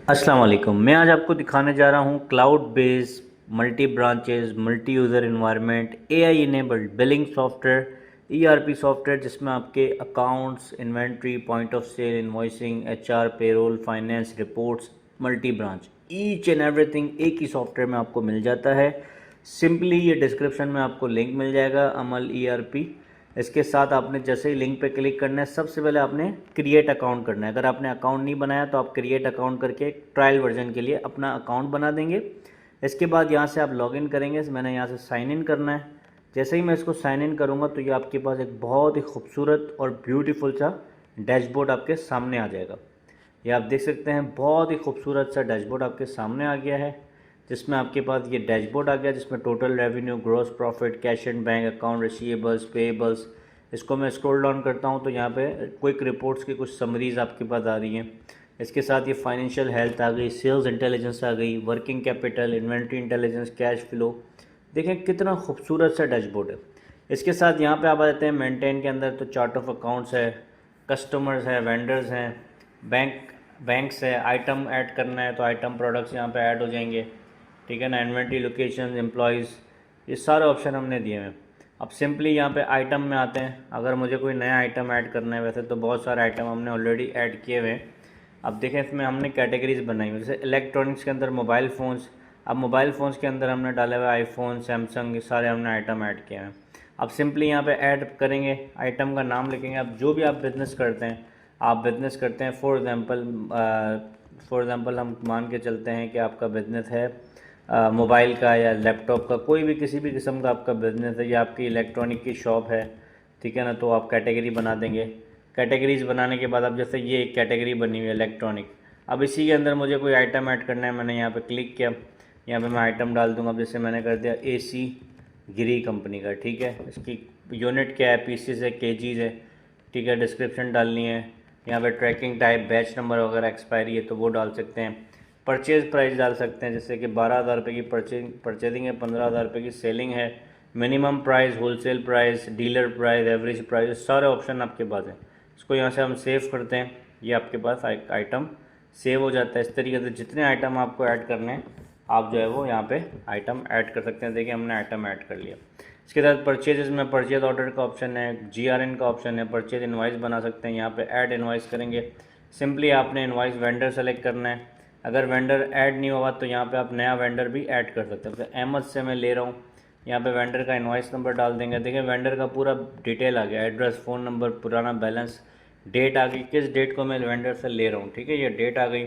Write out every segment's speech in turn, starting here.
अस्सलाम वालेकुम। मैं आज आपको दिखाने जा रहा हूँ cloud based multi branches multi user environment AI enabled billing software ERP software जिसमें आपके accounts inventory point of sale invoicing HR payroll finance reports multi branch each and everything एक ही सॉफ्टवेयर में आपको मिल जाता है। सिंपली ये डिस्क्रिप्शन में आपको लिंक मिल जाएगा अमल ईआरपी। इसके साथ आपने जैसे ही लिंक पे क्लिक करना है सबसे पहले आपने क्रिएट अकाउंट करना है। अगर आपने अकाउंट नहीं बनाया तो आप क्रिएट अकाउंट करके ट्रायल वर्जन के लिए अपना अकाउंट बना देंगे। इसके बाद यहाँ से आप लॉगिन करेंगे। मैंने यहाँ से साइन इन करना है। जैसे ही मैं इसको साइन इन करूँगा तो ये आपके पास एक बहुत ही खूबसूरत और ब्यूटीफुल सा डैशबोर्ड आपके सामने आ जाएगा। ये आप देख सकते हैं बहुत ही खूबसूरत सा डैशबोर्ड आपके सामने आ गया है, जिसमें आपके पास ये डैशबोर्ड आ गया जिसमें total revenue gross profit cash and bank account receivables payables. इसको मैं स्क्रॉल डाउन करता हूँ तो यहाँ पे क्विक रिपोर्ट्स की कुछ समरीज आपके पास आ रही हैं। इसके साथ ये फाइनेंशियल हेल्थ आ गई, सेल्स इंटेलिजेंस आ गई, working capital, inventory intelligence, cash flow. देखें कितना खूबसूरत सा डैशबोर्ड है। इसके साथ यहाँ पे आप आ जाते हैं मेंटेन के अंदर तो चार्ट ऑफ अकाउंट्स है, कस्टमर्स है, वेंडर्स हैं, बैंक्स है। आइटम ऐड करना है तो आइटम प्रोडक्ट्स यहाँ पे ऐड हो जाएंगे, ठीक है ना। इन्वेंट्री लोकेशन एम्प्लॉयज़, ये सारे ऑप्शन हमने दिए हैं। अब सिंपली यहाँ पे आइटम में आते हैं। अगर मुझे कोई नया आइटम ऐड करना है, वैसे तो बहुत सारे आइटम हमने ऑलरेडी ऐड किए हुए हैं। अब देखें इसमें हमने कैटेगरीज बनाई हुई, जैसे इलेक्ट्रॉनिक्स के अंदर मोबाइल फ़ोन्स। अब मोबाइल फ़ोन्स के अंदर हमने डाले हुए आईफोन सैमसंग, ये सारे हमने आइटम ऐड किए हैं। अब सिंपली यहाँ पे ऐड करेंगे, आइटम का नाम लिखेंगे। अब जो भी आप बिज़नेस करते हैं, फॉर एग्ज़ाम्पल हम मान के चलते हैं कि आपका बिज़नेस है मोबाइल का या लैपटॉप का, कोई भी किसी भी किस्म का आपका बिज़नेस है या आपकी इलेक्ट्रॉनिक की शॉप है, ठीक है ना। तो आप कैटेगरी बना देंगे। कैटेगरीज बनाने के बाद अब जैसे ये एक कैटेगरी बनी हुई है इलेक्ट्रॉनिक। अब इसी के अंदर मुझे कोई आइटम ऐड करना है, मैंने यहाँ पे क्लिक किया, यहाँ पे मैं आइटम डाल दूँगा। अब जैसे मैंने कर दिया एसी गिरी कंपनी का, ठीक है। इसकी यूनिट क्या है, पीसीज है, केजीज है, ठीक है। डिस्क्रिप्शन डालनी है, यहाँ पे ट्रैकिंग टाइप, बैच नंबर वगैरह एक्सपायरी है तो वो डाल सकते हैं। परचेज़ प्राइस डाल सकते हैं, जैसे कि 12,000 रुपये की परचेजिंग है, 15,000 रुपये की सेलिंग है। Minimum price, wholesale price, dealer price, average price, सारे ऑप्शन आपके पास हैं। इसको यहाँ से हम सेव करते हैं, ये आपके पास आइटम सेव हो जाता है। इस तरीके से जितने आइटम आपको ऐड करने हैं आप जो है वो यहाँ पे आइटम ऐड कर सकते हैं। देखिए हमने आइटम ऐड कर लिया। इसके साथ परचेजेस में परचेज ऑर्डर का ऑप्शन है, जीआरएन का ऑप्शन है, परचेज इनवाइस बना सकते हैं। यहाँ पे ऐड इनवाइस करेंगे। सिंपली आपने इनवाइस वेंडर सेलेक्ट करना है। अगर वेंडर ऐड नहीं होगा तो यहाँ पे आप नया वेंडर भी ऐड कर सकते हैं। तो अहमद से मैं ले रहा हूँ, यहाँ पे वेंडर का इनवाइस नंबर डाल देंगे। देखिए वेंडर का पूरा डिटेल आ गया, एड्रेस, फ़ोन नंबर, पुराना बैलेंस, डेट आ गई, किस डेट को मैं वेंडर से ले रहा हूँ, ठीक है। ये डेट आ गई।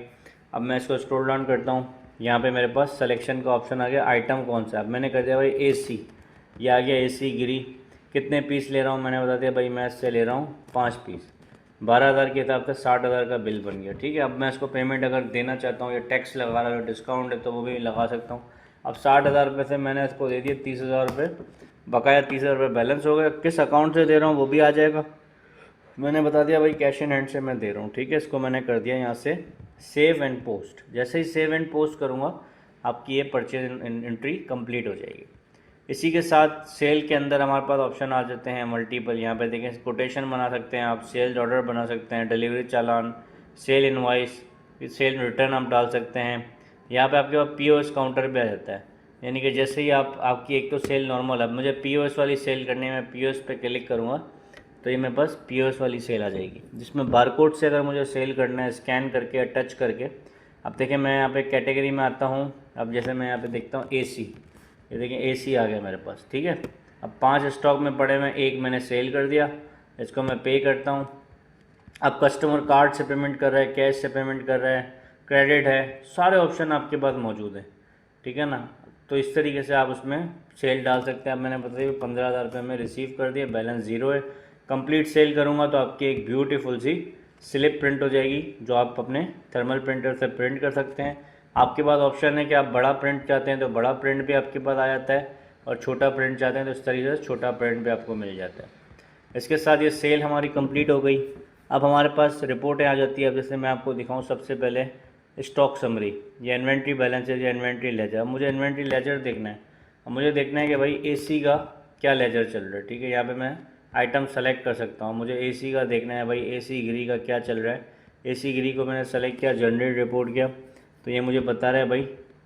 अब मैं इसको स्क्रॉल डाउन करता हूँ, यहाँ पे मेरे पास सिलेक्शन का ऑप्शन आ गया, आइटम कौन सा। अब मैंने कर दिया भाई एसी, ये आ गया एसी गिरी। कितने पीस ले रहा हूँ मैंने बता दिया भाई, मैं इससे ले रहा हूँ 5 पीस। 12,000 के हिसाब से 60,000 का बिल बन गया, ठीक है। अब मैं इसको पेमेंट अगर देना चाहता हूँ या टैक्स लगा रहा हूँ, डिस्काउंट है तो वो भी लगा सकता हूँ। अब 60,000 रुपये से मैंने इसको दे दिए 30,000 रुपये, बकाया 30,000 रुपये बैलेंस हो गया। किस अकाउंट से दे रहा हूँ वो भी आ जाएगा। मैंने बता दिया भाई कैश इन हैंड से मैं दे रहा हूँ, ठीक है। इसको मैंने कर दिया यहाँ से सेव एंड पोस्ट। जैसे ही सेव एंड पोस्ट करूँगा आपकी ये परचेज एंट्री कंप्लीट हो जाएगी। इसी के साथ सेल के अंदर हमारे पास ऑप्शन आ जाते हैं मल्टीपल। यहाँ पे देखें कोटेशन बना सकते हैं आप, सेल्स ऑर्डर बना सकते हैं, डिलीवरी चालान, सेल इनवाइस, सेल रिटर्न आप डाल सकते हैं। यहाँ पे आपके पास पीओएस काउंटर भी आ जाता है, यानी कि जैसे ही आपकी एक तो सेल नॉर्मल, अब मुझे पीओएस वाली सेल करनी है, मैं पीओएस पे क्लिक करूँगा तो ये मेरे पास पीओएस वाली सेल आ जाएगी, जिसमें बारकोड से अगर मुझे सेल करना है स्कैन करके या टच करके। अब देखिए मैं यहाँ पे कैटेगरी में आता हूँ। अब जैसे मैं यहाँ पे देखता हूँ एसी, ये देखिए एसी आ गया मेरे पास, ठीक है। अब 5 स्टॉक में पड़े हुए, एक मैंने सेल कर दिया, इसको मैं पे करता हूँ। अब कस्टमर कार्ड से पेमेंट कर रहा है, कैश से पेमेंट कर रहा है, क्रेडिट है, सारे ऑप्शन आपके पास मौजूद हैं, ठीक है ना। तो इस तरीके से आप उसमें सेल डाल सकते हैं। अब मैंने बताया 15,000 रुपये में रिसीव कर दिया, बैलेंस ज़ीरो है। कंप्लीट सेल करूँगा तो आपकी एक ब्यूटीफुल सी स्लिप प्रिंट हो जाएगी, जो आप अपने थर्मल प्रिंटर से प्रिंट कर सकते हैं। आपके पास ऑप्शन है कि आप बड़ा प्रिंट चाहते हैं तो बड़ा प्रिंट भी आपके पास आ जाता है, और छोटा प्रिंट चाहते हैं तो इस तरीके से छोटा प्रिंट भी आपको मिल जाता है। इसके साथ ये सेल हमारी कंप्लीट हो गई। अब हमारे पास रिपोर्टें आ जाती है। अब जैसे मैं आपको दिखाऊं, सबसे पहले स्टॉक समरी, ये इन्वेंट्री बैलेंस है, ये इन्वेंट्री लेजर। अब मुझे इन्वेंट्री लेजर देखना है। अब मुझे देखना है कि भाई एसी का क्या लेजर चल रहा है, ठीक है। यहाँ पे मैं आइटम सेलेक्ट कर सकता हूँ। मुझे एसी का देखना है भाई, एसी गिरी का क्या चल रहा है। एसी गिरी को मैंने सेलेक्ट किया, जनरेट रिपोर्ट किया। तो ये मुझे बता रहा है भाई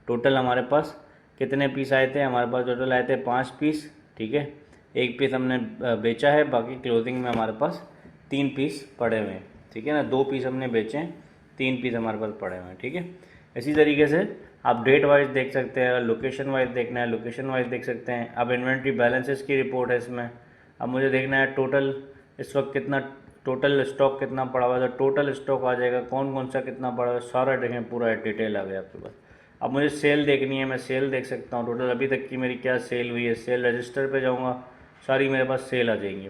टोटल हमारे पास कितने पीस आए थे। हमारे पास टोटल आए थे 5 पीस, ठीक है। 1 पीस हमने बेचा है, बाकी क्लोथिंग में हमारे पास 3 पीस पड़े हुए हैं, ठीक है ना। 2 पीस हमने बेचे हैं, 3 पीस हमारे पास पड़े हुए हैं, ठीक है। इसी तरीके से आप डेट वाइज देख सकते हैं, लोकेशन वाइज देखना है लोकेशन वाइज देख सकते हैं। अब इन्वेंट्री बैलेंसेस की रिपोर्ट है इसमें। अब मुझे देखना है टोटल इस वक्त कितना टोटल स्टॉक कितना पड़ा हुआ है, तो टोटल स्टॉक आ जाएगा, कौन कौन सा कितना पड़ा हुआ है सारा देखें, पूरा डिटेल आ गया आपके पास। अब मुझे सेल देखनी है, मैं सेल देख सकता हूँ टोटल अभी तक की मेरी क्या सेल हुई है। सेल रजिस्टर पे जाऊँगा, सारी मेरे पास सेल आ जाएंगी।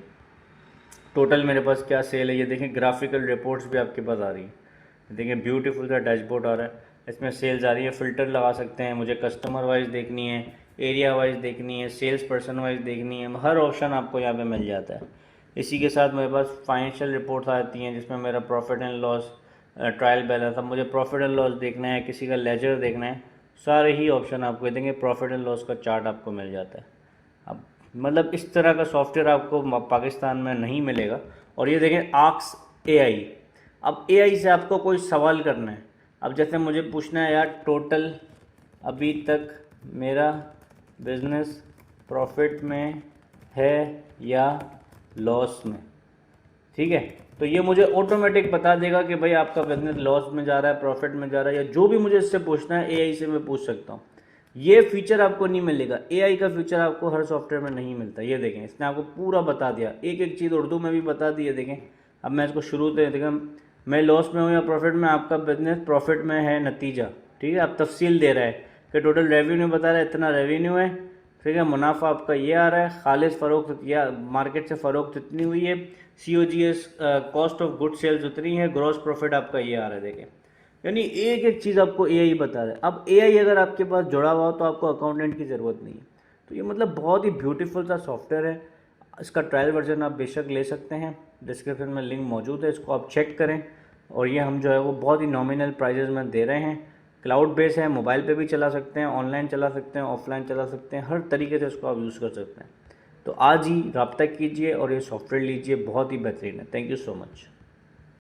टोटल मेरे पास क्या सेल है ये देखें, ग्राफिकल रिपोर्ट्स भी आपके पास आ रही हैं। देखिए ब्यूटीफुल सा डैशबोर्ड आ रहा है, इसमें सेल्स आ रही है। फ़िल्टर लगा सकते हैं, मुझे कस्टमर वाइज देखनी है, एरिया वाइज देखनी है, सेल्स पर्सन वाइज देखनी है, हर ऑप्शन आपको यहाँ पे मिल जाता है। इसी के साथ मेरे पास फाइनेंशियल रिपोर्ट्स आती हैं जिसमें मेरा profit and loss, trial balance. अब मुझे प्रॉफिट एंड लॉस देखना है, किसी का लेजर देखना है, सारे ही ऑप्शन आपको देंगे। प्रॉफिट एंड लॉस का चार्ट आपको मिल जाता है। अब मतलब इस तरह का सॉफ्टवेयर आपको पाकिस्तान में नहीं मिलेगा। और ये देखें आस्क एआई। अब एआई से आपको कोई सवाल करना है, अब जैसे मुझे पूछना है यार टोटल अभी तक मेरा बिज़नेस प्रॉफिट में है या लॉस में, ठीक है। तो ये मुझे ऑटोमेटिक बता देगा कि भाई आपका बिज़नेस लॉस में जा रहा है, प्रॉफिट में जा रहा है, या जो भी मुझे इससे पूछना है एआई से मैं पूछ सकता हूँ। ये फीचर आपको नहीं मिलेगा, एआई का फीचर आपको हर सॉफ्टवेयर में नहीं मिलता। ये देखें इसने आपको पूरा बता दिया, एक एक चीज़ उर्दू में भी बता दी है। देखें अब मैं इसको शुरू से देखें, मैं लॉस में हूँ या प्रॉफिट में, आपका बिजनेस प्रॉफिट में है नतीजा, ठीक है। अब तफसील दे रहा है कि टोटल रेवेन्यू बता रहा है इतना रेवेन्यू है, ठीक है। मुनाफा आपका ये आ रहा है, खालिस फ़रोख्त या मार्केट से फ़रोख्त इतनी हुई है, COGS cost of good sales उतनी है, ग्रॉस प्रॉफिट आपका ये आ रहा है। देखें यानी एक एक चीज़ आपको एआई बता रहा है। अब एआई अगर आपके पास जुड़ा हुआ हो तो आपको अकाउंटेंट की ज़रूरत नहीं है। तो ये मतलब बहुत ही ब्यूटीफुल सा सॉफ्टवेयर है। इसका ट्रायल वर्जन आप बेशक ले सकते हैं, डिस्क्रिप्शन में लिंक मौजूद है, इसको आप चेक करें। और ये हम जो है वो बहुत ही नॉमिनल प्राइजेस में दे रहे हैं। क्लाउड बेस है, मोबाइल पे भी चला सकते हैं, ऑनलाइन चला सकते हैं, ऑफलाइन चला सकते हैं, हर तरीके से इसको आप यूज़ कर सकते हैं। तो आज ही रब्ता कीजिए और ये सॉफ्टवेयर लीजिए, बहुत ही बेहतरीन है। Thank you so much.